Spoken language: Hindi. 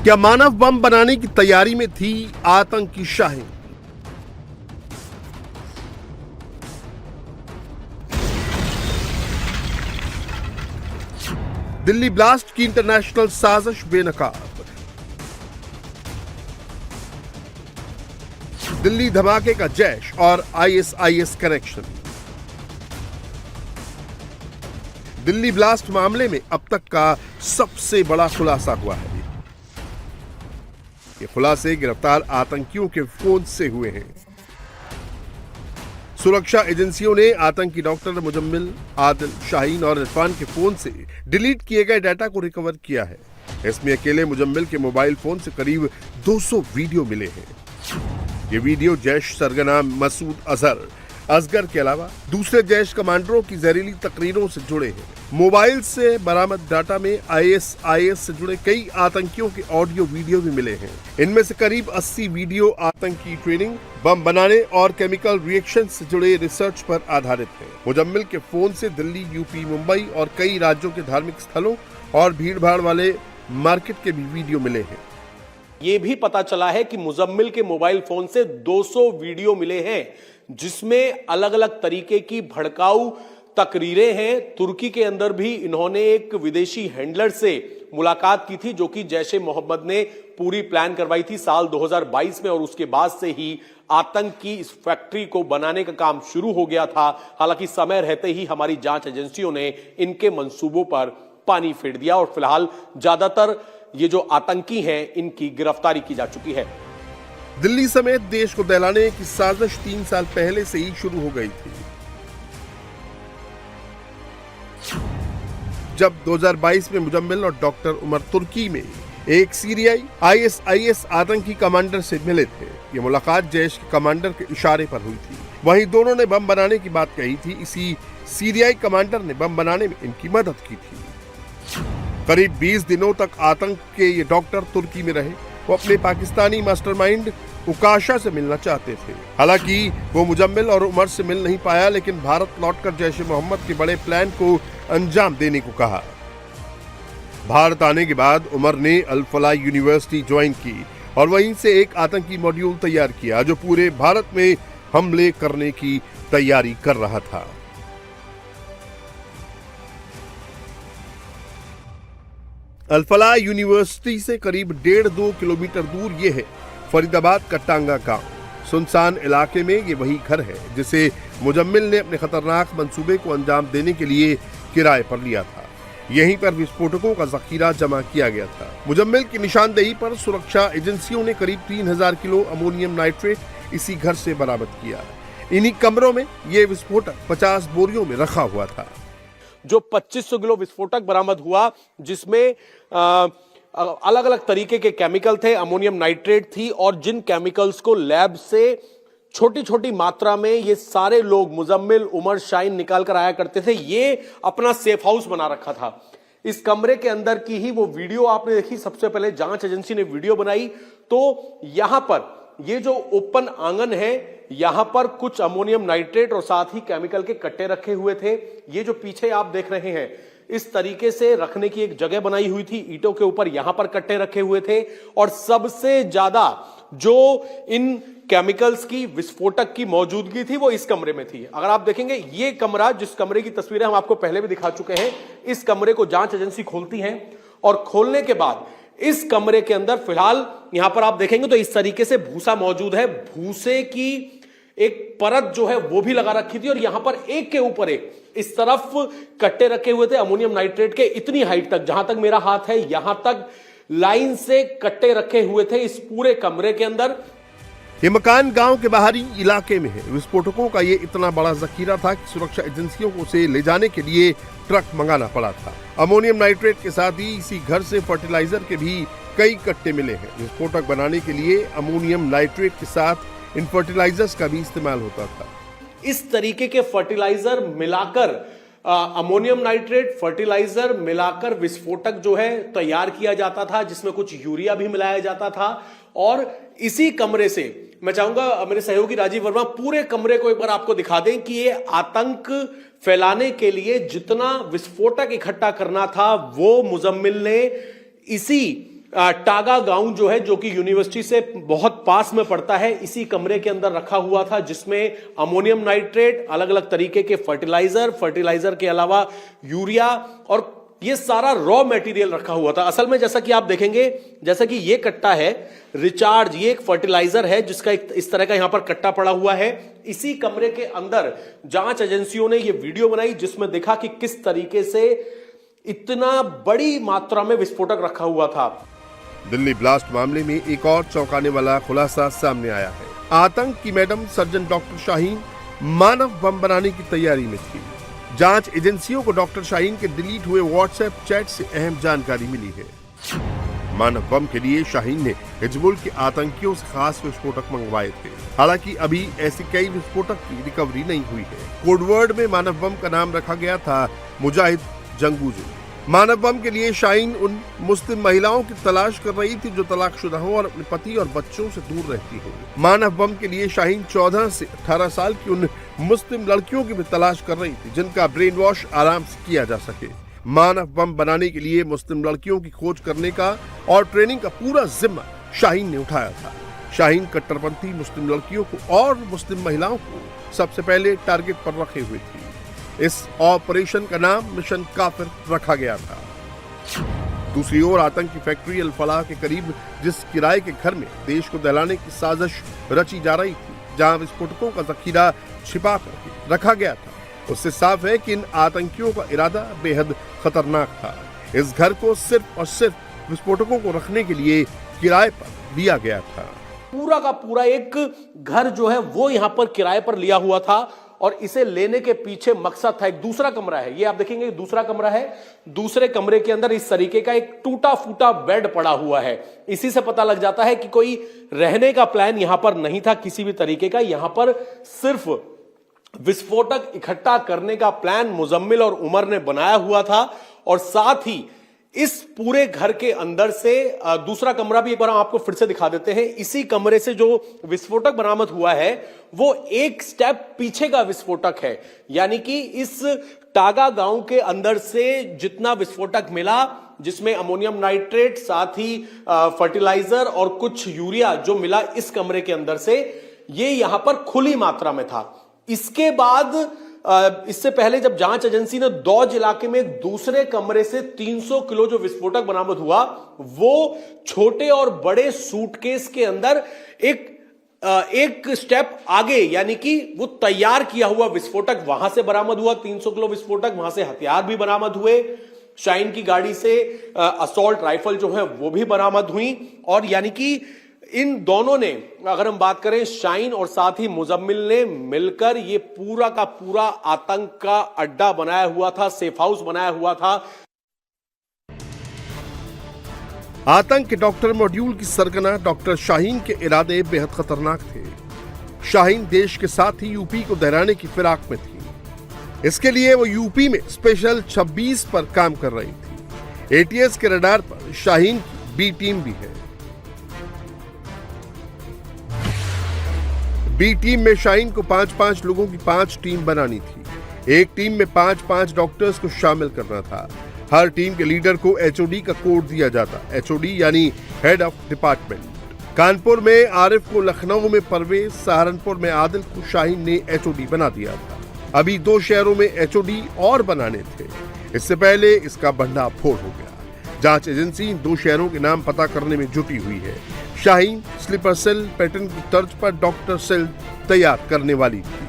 क्या मानव बम बनाने की तैयारी में थी आतंकी शाही? दिल्ली ब्लास्ट की इंटरनेशनल साजिश बेनकाब। दिल्ली धमाके का जैश और आईएसआईएस कनेक्शन। दिल्ली ब्लास्ट मामले में अब तक का सबसे बड़ा खुलासा हुआ है। ये खुलासे गिरफ्तार आतंकियों के फोन से हुए हैं। सुरक्षा एजेंसियों ने आतंकी डॉक्टर मुजम्मिल, आदिल, शाहीन और इरफान के फोन से डिलीट किए गए डाटा को रिकवर किया है। इसमें अकेले मुजम्मिल के मोबाइल फोन से करीब 200 वीडियो मिले हैं। ये वीडियो जैश सरगना मसूद असगर के अलावा दूसरे जैश कमांडरों की जहरीली तकरीरों से जुड़े हैं। मोबाइल से बरामद डाटा में आईएसआईएस से जुड़े कई आतंकियों के ऑडियो वीडियो भी मिले हैं। इनमें से करीब 80 वीडियो आतंकी ट्रेनिंग, बम बनाने और केमिकल रिएक्शन से जुड़े रिसर्च पर आधारित हैं। मुजम्मिल के फोन से दिल्ली, यूपी, मुंबई और कई राज्यों के धार्मिक स्थलों और भीड़भाड़ वाले मार्केट के भी वीडियो मिले हैं। ये भी पता चला है कि मुजम्मिल के मोबाइल फोन से 200 वीडियो मिले हैं, जिसमें अलग अलग तरीके की भड़काऊ तकरीरें हैं। तुर्की के अंदर भी इन्होंने एक विदेशी हैंडलर से मुलाकात की थी, जो कि जैश ए मोहम्मद ने पूरी प्लान करवाई थी साल 2022 में, और उसके बाद से ही आतंक की इस फैक्ट्री को बनाने का काम शुरू हो गया था। हालांकि समय रहते ही हमारी जांच एजेंसियों ने इनके मंसूबों पर पानी फेर दिया और फिलहाल ज्यादातर ये जो आतंकी हैं इनकी गिरफ्तारी की जा चुकी है। दिल्ली समेत देश को दहलाने की साजिश 3 साल पहले से ही शुरू हो गई थी। जब 2022 में मुजम्मिल और डॉक्टर उमर तुर्की में एक सीरियाई आईएसआईएस आतंकी कमांडर से मिले थे। ये मुलाकात जैश के कमांडर के इशारे पर हुई थी। वहीं दोनों ने बम बनाने की बात कही थी। इसी सीरियाई कमांडर ने बम बनाने में इनकी मदद की थी। करीब 20 दिनों तक आतंक के ये डॉक्टर तुर्की में रहे। वो अपने पाकिस्तानी मास्टरमाइंड उकाशा से मिलना चाहते थे। हालांकि वो मुजम्मिल और उमर से मिल नहीं पाया, लेकिन भारत लौटकर जैश ए मोहम्मद के बड़े प्लान को अंजाम देने को कहा। भारत आने के बाद उमर ने अल फलाह यूनिवर्सिटी ज्वाइन की और वहीं से एक आतंकी मॉड्यूल तैयार किया, जो पूरे भारत में हमले करने की तैयारी कर रहा था। अल फलाह यूनिवर्सिटी से करीब 1.5-2 किलोमीटर दूर ये है फरीदाबाद का टांगा गांव। सुनसान इलाके में ये वही घर है जिसे मुजम्मिल ने अपने खतरनाक मंसूबे को अंजाम देने के लिए किराए पर लिया था। यहीं पर विस्फोटकों का जखीरा जमा किया गया था। मुजम्मिल की निशानदेही पर सुरक्षा एजेंसियों ने करीब 3000 किलो अमोनियम नाइट्रेट इसी घर से बरामद किया। इन्हीं कमरों में ये विस्फोटक 50 बोरियों में रखा हुआ था। जो 2500 किलो विस्फोटक बरामद हुआ, जिसमें अलग अलग तरीके के केमिकल थे, अमोनियम नाइट्रेट थी, और जिन केमिकल्स को लैब से छोटी छोटी मात्रा में ये सारे लोग मुजम्मिल, उमर, शाहीन निकाल कर आया करते थे। ये अपना सेफ हाउस बना रखा था। इस कमरे के अंदर की ही वो वीडियो आपने देखी। सबसे पहले जांच एजेंसी ने वीडियो बनाई तो यहां पर ये जो ओपन आंगन है, यहां पर कुछ अमोनियम नाइट्रेट और साथ ही केमिकल के कट्टे रखे हुए थे। ये जो पीछे आप देख रहे हैं, इस तरीके से रखने की एक जगह बनाई हुई थी। ईंटों के ऊपर यहां पर कट्टे रखे हुए थे और सबसे ज्यादा जो इन केमिकल्स की, विस्फोटक की मौजूदगी थी, वो इस कमरे में थी। अगर आप देखेंगे, ये कमरा, जिस कमरे की तस्वीरें हम आपको पहले भी दिखा चुके हैं, इस कमरे को जांच एजेंसी खोलती है और खोलने के बाद इस कमरे के अंदर फिलहाल यहां पर आप देखेंगे तो इस तरीके से भूसा मौजूद है। भूसे की एक परत जो है वो भी लगा रखी थी और यहां पर एक के ऊपर एक इस तरफ कट्टे रखे हुए थे अमोनियम नाइट्रेट के। इतनी हाइट तक, जहां तक मेरा हाथ है, यहां तक लाइन से कट्टे रखे हुए थे इस पूरे कमरे के अंदर। ये मकान गांव के बाहरी इलाके में है। विस्फोटकों का ये इतना बड़ा जखीरा था कि सुरक्षा एजेंसियों को उसे ले जाने के लिए ट्रक मंगाना पड़ा था। अमोनियम नाइट्रेट के साथ ही इसी घर से फर्टिलाइजर के भी कई कट्टे मिले हैं। विस्फोटक बनाने के लिए अमोनियम नाइट्रेट के साथ इन फर्टिलाइजर्स का भी इस्तेमाल होता था। इस तरीके के फर्टिलाइजर मिलाकर, अमोनियम नाइट्रेट फर्टिलाइजर मिलाकर विस्फोटक जो है तैयार किया जाता था, जिसमें कुछ यूरिया भी मिलाया जाता था। और इसी कमरे से मैं चाहूंगा मेरे सहयोगी राजीव वर्मा पूरे कमरे को एक बार आपको दिखा दें कि ये आतंक फैलाने के लिए जितना विस्फोटक इकट्ठा करना था वो मुजम्मिल ने इसी टागा गांव जो है, जो कि यूनिवर्सिटी से बहुत पास में पड़ता है, इसी कमरे के अंदर रखा हुआ था, जिसमें अमोनियम नाइट्रेट, अलग अलग तरीके के फर्टिलाइजर के अलावा यूरिया और ये सारा रॉ मटेरियल रखा हुआ था। असल में जैसा कि आप देखेंगे, जैसा कि ये कट्टा है रिचार्ज, ये एक फर्टिलाइजर है जिसका इस तरह का यहां पर कट्टा पड़ा हुआ है। इसी कमरे के अंदर जांच एजेंसियों ने ये वीडियो बनाई जिसमें देखा कि किस तरीके से इतना बड़ी मात्रा में विस्फोटक रखा हुआ था। दिल्ली ब्लास्ट मामले में एक और चौंकाने वाला खुलासा सामने आया है। आतंक की मैडम सर्जन डॉक्टर शाहीन मानव बम बनाने की तैयारी में थी। जांच एजेंसियों को डॉक्टर शाहीन के डिलीट हुए व्हाट्सएप चैट से अहम जानकारी मिली है। मानव बम के लिए शाहीन ने हिजबुल के आतंकियों से खास विस्फोटक मंगवाए थे। हालांकि अभी ऐसी कई विस्फोटक की रिकवरी नहीं हुई है। कोडवर्ड में मानव बम का नाम रखा गया था मुजाहिद जंगूजू। मानव बम के लिए शाहीन उन मुस्लिम महिलाओं की तलाश कर रही थी जो तलाकशुदा हो और अपने पति और बच्चों से दूर रहती हो। मानव बम के लिए शाहीन 14 से 18 साल की उन मुस्लिम लड़कियों की भी तलाश कर रही थी जिनका ब्रेन वॉश आराम से किया जा सके। मानव बम बनाने के लिए मुस्लिम लड़कियों की खोज करने का और ट्रेनिंग का पूरा जिम्मा शाहीन ने उठाया था। शाहीन कट्टरपंथी मुस्लिम लड़कियों को और मुस्लिम महिलाओं को सबसे पहले टारगेट पर रखे हुए थी। इस ऑपरेशन का नाम मिशन काफिर रखा गया था। दूसरी ओर आतंकी फैक्ट्री अल फलाह के करीब जिस किराए के घर में देश को दहलाने की साजिश रची जा रही थी, जहां विस्फोटकों का जखीरा छिपा कर रखा गया था, उससे साफ है कि इन आतंकियों का इरादा बेहद खतरनाक था। इस घर को सिर्फ और सिर्फ विस्फोटकों को रखने के लिए किराए पर लिया गया था। पूरा का पूरा एक घर जो है वो यहां पर किराए पर लिया हुआ था और इसे लेने के पीछे मकसद था। एक दूसरा कमरा है, ये आप देखेंगे दूसरा कमरा है। दूसरे कमरे के अंदर इस तरीके का एक टूटा फूटा बेड पड़ा हुआ है। इसी से पता लग जाता है कि कोई रहने का प्लान यहां पर नहीं था किसी भी तरीके का। यहां पर सिर्फ विस्फोटक इकट्ठा करने का प्लान मुजम्मिल और उमर ने बनाया हुआ था। और साथ ही इस पूरे घर के अंदर से दूसरा कमरा भी एक बार हम आपको फिर से दिखा देते हैं। इसी कमरे से जो विस्फोटक बरामद हुआ है वो एक स्टेप पीछे का विस्फोटक है। यानी कि इस टागा गांव के अंदर से जितना विस्फोटक मिला, जिसमें अमोनियम नाइट्रेट, साथ ही फर्टिलाइजर और कुछ यूरिया जो मिला इस कमरे के अंदर से, ये यहां पर खुली मात्रा में था। इसके बाद इससे पहले जब जांच एजेंसी ने दौज इलाके में दूसरे कमरे से 300 किलो जो विस्फोटक बरामद हुआ, वो छोटे और बड़े सूटकेस के अंदर एक स्टेप आगे, यानी कि वो तैयार किया हुआ विस्फोटक वहां से बरामद हुआ। 300 किलो विस्फोटक, वहां से हथियार भी बरामद हुए। शाहीन की गाड़ी से असॉल्ट राइफल जो है वो भी बरामद हुई। और यानी कि इन दोनों ने, अगर हम बात करें शाहीन और साथ ही मुजम्मिल ने मिलकर ये पूरा का पूरा आतंक का अड्डा बनाया हुआ था, सेफ हाउस बनाया हुआ था। आतंक के डॉक्टर मॉड्यूल की सरगना डॉक्टर शाहीन के इरादे बेहद खतरनाक थे। शाहीन देश के साथ ही यूपी को दहराने की फिराक में थी। इसके लिए वो यूपी में स्पेशल 26 पर काम कर रही थी। एटीएस के रडार पर शाहीन की बी टीम भी है। बी टीम में शाहीन को 5-5 लोगों की 5 टीम बनानी थी। एक टीम में 5-5 डॉक्टर्स को शामिल करना था। हर टीम के लीडर को एचओडी का कोड दिया जाता। एचओडी यानी हेड ऑफ डिपार्टमेंट। कानपुर में आरिफ को, लखनऊ में परवेज, सहारनपुर में आदिल को शाहीन ने एचओडी बना दिया था। अभी 2 शहरों में एचओडी और बनाने थे। इससे पहले इसका भंडाफोड़ हो गया। जांच एजेंसी 2 शहरों के नाम पता करने में जुटी हुई है। शाहीन स्लीपर सेल पैटर्न की तर्ज पर डॉक्टर सेल तैयार करने वाली थी।